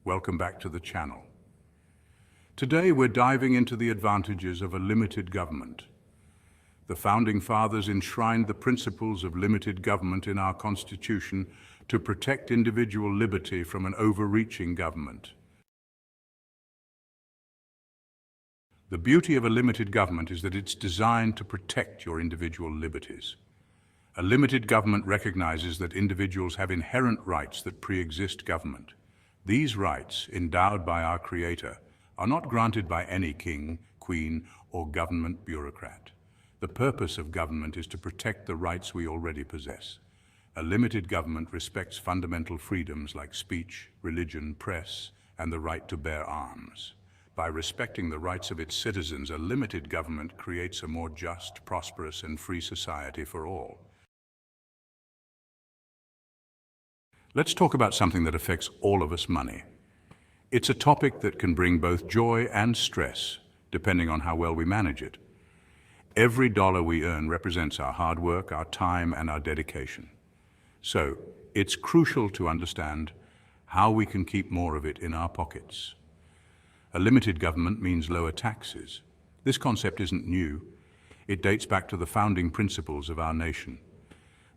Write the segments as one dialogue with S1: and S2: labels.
S1: Welcome back to the channel. Today we're diving into the advantages of a limited government. The Founding Fathers enshrined the principles of limited government in our Constitution to protect individual liberty from an overreaching government. The beauty of a limited government is that it's designed to protect your individual liberties. A limited government recognizes that individuals have inherent rights that pre-exist government. These rights, endowed by our Creator, are not granted by any king, queen, or government bureaucrat. The purpose of government is to protect the rights we already possess. A limited government respects fundamental freedoms like speech, religion, press, and the right to bear arms. By respecting the rights of its citizens, a limited government creates a more just, prosperous, and free society for all. Let's talk about something that affects all of us: money. It's a topic that can bring both joy and stress, depending on how well we manage it. Every dollar we earn represents our hard work, our time, and our dedication. So, it's crucial to understand how we can keep more of it in our pockets. A limited government means lower taxes. This concept isn't new. It dates back to the founding principles of our nation.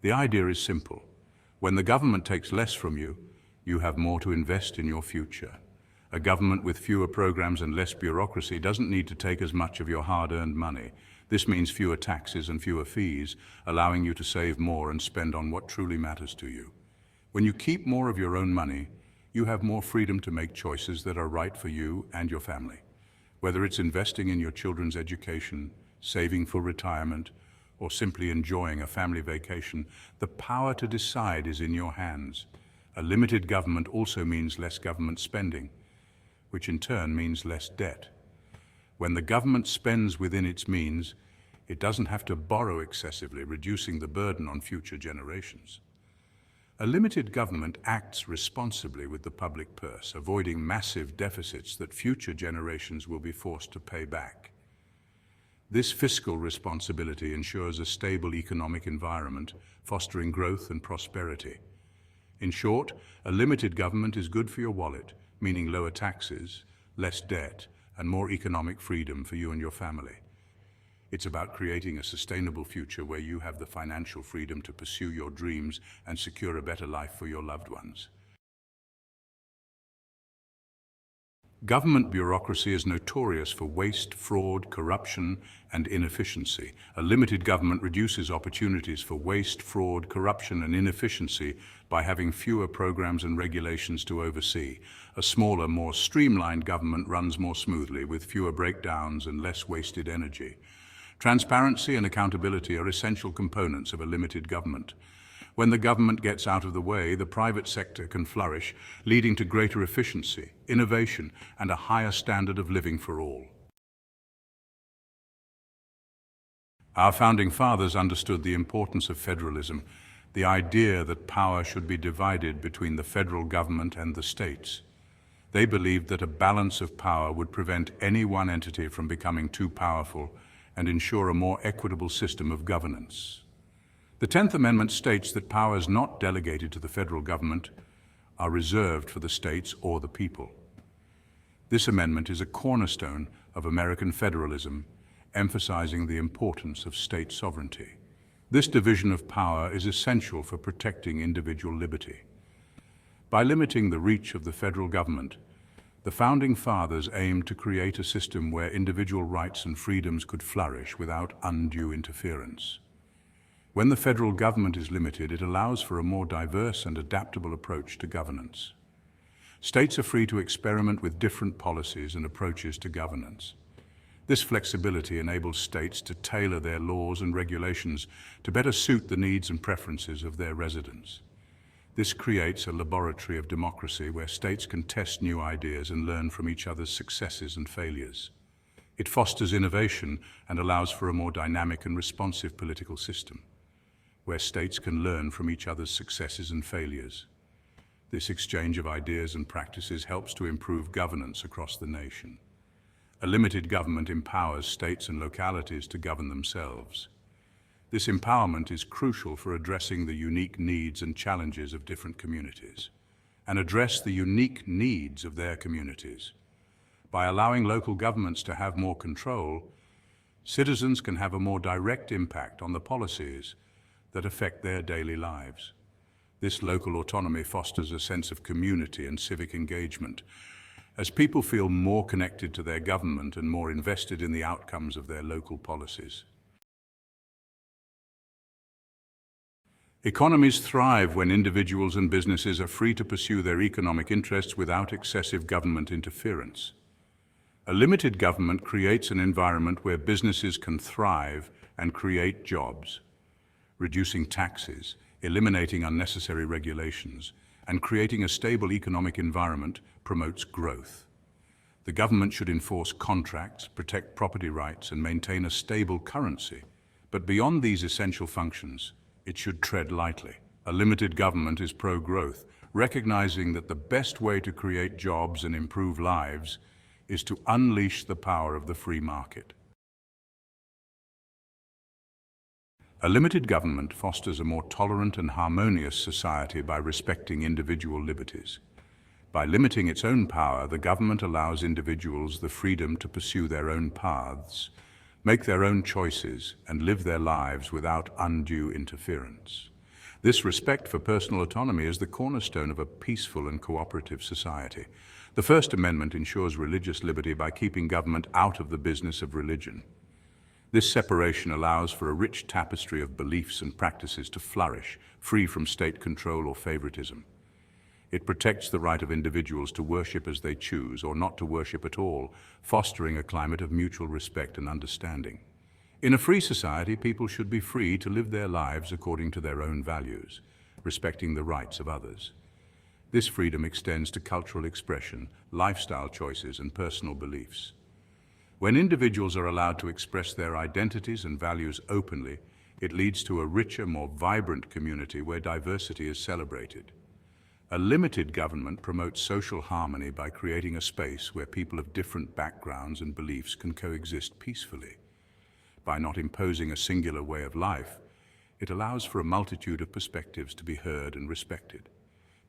S1: The idea is simple. When the government takes less from you, you have more to invest in your future. A government with fewer programs and less bureaucracy doesn't need to take as much of your hard-earned money. This means fewer taxes and fewer fees, allowing you to save more and spend on what truly matters to you. When you keep more of your own money, you have more freedom to make choices that are right for you and your family. Whether it's investing in your children's education, saving for retirement, or simply enjoying a family vacation, the power to decide is in your hands. A limited government also means less government spending, which in turn means less debt. When the government spends within its means, it doesn't have to borrow excessively, reducing the burden on future generations. A limited government acts responsibly with the public purse, avoiding massive deficits that future generations will be forced to pay back. This fiscal responsibility ensures a stable economic environment, fostering growth and prosperity. In short, a limited government is good for your wallet, meaning lower taxes, less debt, and more economic freedom for you and your family. It's about creating a sustainable future where you have the financial freedom to pursue your dreams and secure a better life for your loved ones. Government bureaucracy is notorious for waste, fraud, corruption, and inefficiency. A limited government reduces opportunities for waste, fraud, corruption, and inefficiency by having fewer programs and regulations to oversee. A smaller, more streamlined government runs more smoothly, with fewer breakdowns and less wasted energy. Transparency and accountability are essential components of a limited government. When the government gets out of the way, the private sector can flourish, leading to greater efficiency, innovation, and a higher standard of living for all. Our Founding Fathers understood the importance of federalism, the idea that power should be divided between the federal government and the states. They believed that a balance of power would prevent any one entity from becoming too powerful and ensure a more equitable system of governance. The 10th Amendment states that powers not delegated to the federal government are reserved for the states or the people. This amendment is a cornerstone of American federalism, emphasizing the importance of state sovereignty. This division of power is essential for protecting individual liberty. By limiting the reach of the federal government, the Founding Fathers aimed to create a system where individual rights and freedoms could flourish without undue interference. When the federal government is limited, it allows for a more diverse and adaptable approach to governance. States are free to experiment with different policies and approaches to governance. This flexibility enables states to tailor their laws and regulations to better suit the needs and preferences of their residents. This creates a laboratory of democracy where states can test new ideas and learn from each other's successes and failures. It fosters innovation and allows for a more dynamic and responsive political system, where states can learn from each other's successes and failures. This exchange of ideas and practices helps to improve governance across the nation. A limited government empowers states and localities to govern themselves. This empowerment is crucial for addressing the unique needs and challenges of different communities. and address the unique needs of their communities. By allowing local governments to have more control, citizens can have a more direct impact on the policies that affect their daily lives. This local autonomy fosters a sense of community and civic engagement, as people feel more connected to their government and more invested in the outcomes of their local policies. Economies thrive when individuals and businesses are free to pursue their economic interests without excessive government interference. A limited government creates an environment where businesses can thrive and create jobs, reducing taxes, eliminating unnecessary regulations, and creating a stable economic environment promotes growth. The government should enforce contracts, protect property rights, and maintain a stable currency. But beyond these essential functions, it should tread lightly. A limited government is pro-growth, recognizing that the best way to create jobs and improve lives is to unleash the power of the free market. A limited government fosters a more tolerant and harmonious society by respecting individual liberties. By limiting its own power, the government allows individuals the freedom to pursue their own paths, make their own choices, and live their lives without undue interference. This respect for personal autonomy is the cornerstone of a peaceful and cooperative society. The First Amendment ensures religious liberty by keeping government out of the business of religion. This separation allows for a rich tapestry of beliefs and practices to flourish, free from state control or favoritism. It protects the right of individuals to worship as they choose or not to worship at all, fostering a climate of mutual respect and understanding. In a free society, people should be free to live their lives according to their own values, respecting the rights of others. This freedom extends to cultural expression, lifestyle choices, and personal beliefs. When individuals are allowed to express their identities and values openly, it leads to a richer, more vibrant community where diversity is celebrated. A limited government promotes social harmony by creating a space where people of different backgrounds and beliefs can coexist peacefully. By not imposing a singular way of life, it allows for a multitude of perspectives to be heard and respected.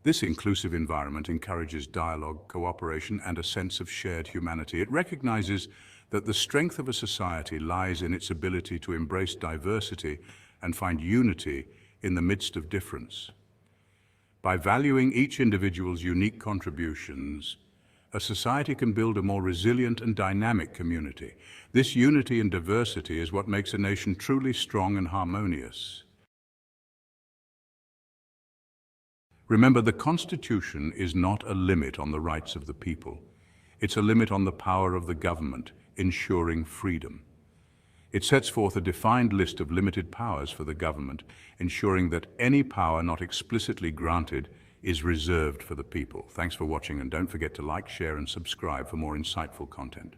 S1: This inclusive environment encourages dialogue, cooperation, and a sense of shared humanity. It recognizes that the strength of a society lies in its ability to embrace diversity and find unity in the midst of difference. By valuing each individual's unique contributions, a society can build a more resilient and dynamic community. This unity and diversity is what makes a nation truly strong and harmonious. Remember, the Constitution is not a limit on the rights of the people. It's a limit on the power of the government, ensuring freedom. It sets forth a defined list of limited powers for the government, ensuring that any power not explicitly granted is reserved for the people. Thanks for watching, and don't forget to like, share, and subscribe for more insightful content.